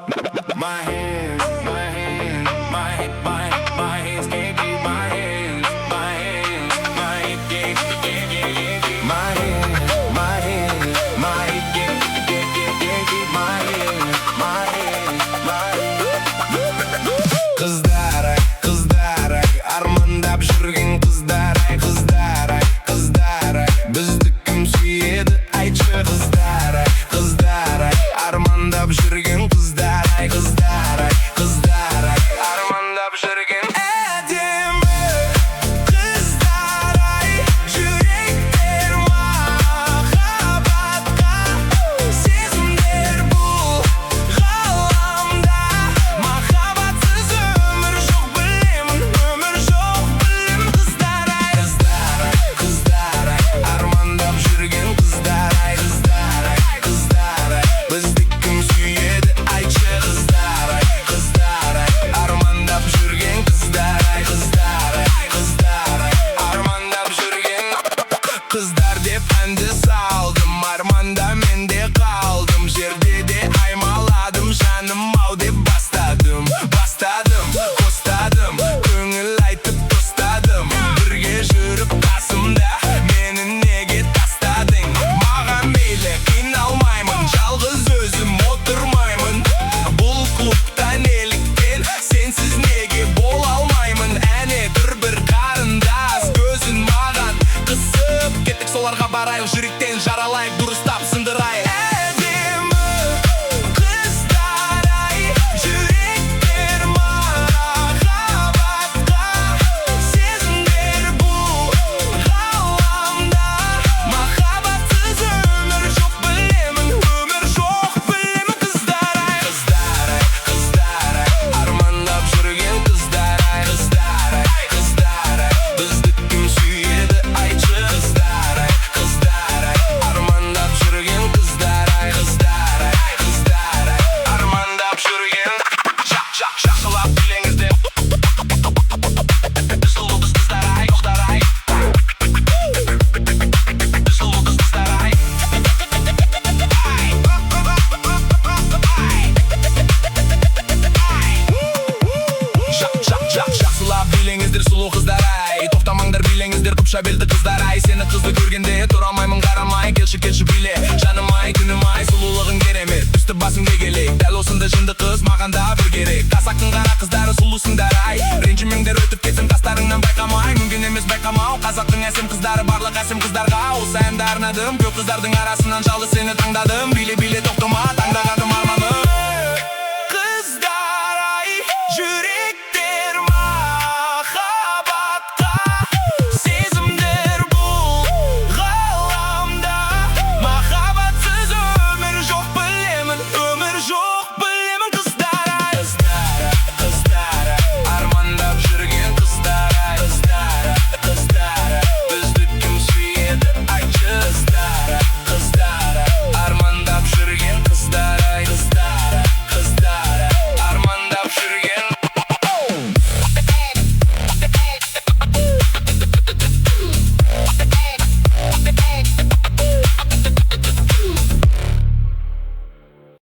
My hands, my hands, my hands can't keep my hands, my hands, my hands can't keep my hands, my hands, my hands can't keep my hands, my hands, my hands. Kızlar ay, kızlar ay, armandap жүрген kızlar ay, kızlar ay, kızlar ay. Bizді кім сүйеді айтшы kızlar ay, kızlar ay, armandap жүрген kızlar ay, kızlar ay, kızlar ay, armandap жүрген әдемі kızlar ay. Жүректер махаббатқа, сезімдер бұл ғаламда. Махаббатсыз өмір жоқ білемін, өмір жоқ білем. Kızlar ay, kızlar ay, kızlar ay, armandап жүрген kızlar ay, kızlar ay, kızlar ay. Бізді кім сүйеді айтшы kızlar ay, kızlar ay, armandап жүрген kızlar ay, kızlar ay, kızlar ay, armandап жүрген. Kızlar деп әнді салдым, арманда мен де қалдым. Жерде де аймаладым, жаным ау деп бастадым, қостадым, көңіл айтып тостадым. Бірге жүріп қасымда, мені неге тастадың? Маған мейлі, қиналмаймын, жалғыз өзім отырмаймын. Бұл клубта неліктен сенсіз неге бола алмаймын? Әне бір қарындас көзін маған қысып, кеттік соларға барайық, жүректен жаралайық, дұрыстап сындырайық. Әдемі kızlar ay, жүректер махаббатқа, сезімдер бұл ғаламда. Махаббатсыз өмір жоқ білемін, өмір жоқ білемін. Kızlar ay, kızlar ay, kızlar ay, армандап жүрген kızlar ay, kızlar ay, kızlar ay. Бізді кім сүйеді айтшы kızlar ay, kızlar ay, армандап жүрген kızlar ay, kızlar ay, kızlar ay, армандап жүрген. Жақсылап біліңіздер, біз сұлу kızlar ay, тоқтар ай. Біз сұлу kızlar ay. Жақсылап біліңіздер, сұлу қыздар ай, тоқтамаңдар біліңіздер, қыпша белді қыздар ай. Сені қызды көргенде тұра алмаймын, қарамай, келші біле. Жаным ай, күнім ай, сұлулығың керемет, үсті басыңды келейік. Дәл осындай жынды қыз маған да бір керек. Қазақтың қара қыздары сұлусыңдар ай, ренжімеңдер өтіп кетсін қастарыңнан байқамай. Мүмкін емес байқамау, қазақтың әсем қыздары, барлық әсем қыздарға осы әнді арнадым. Көп қыздардың арасынан жалғыз сені таңдадым. Биле тоқтама, таңдаған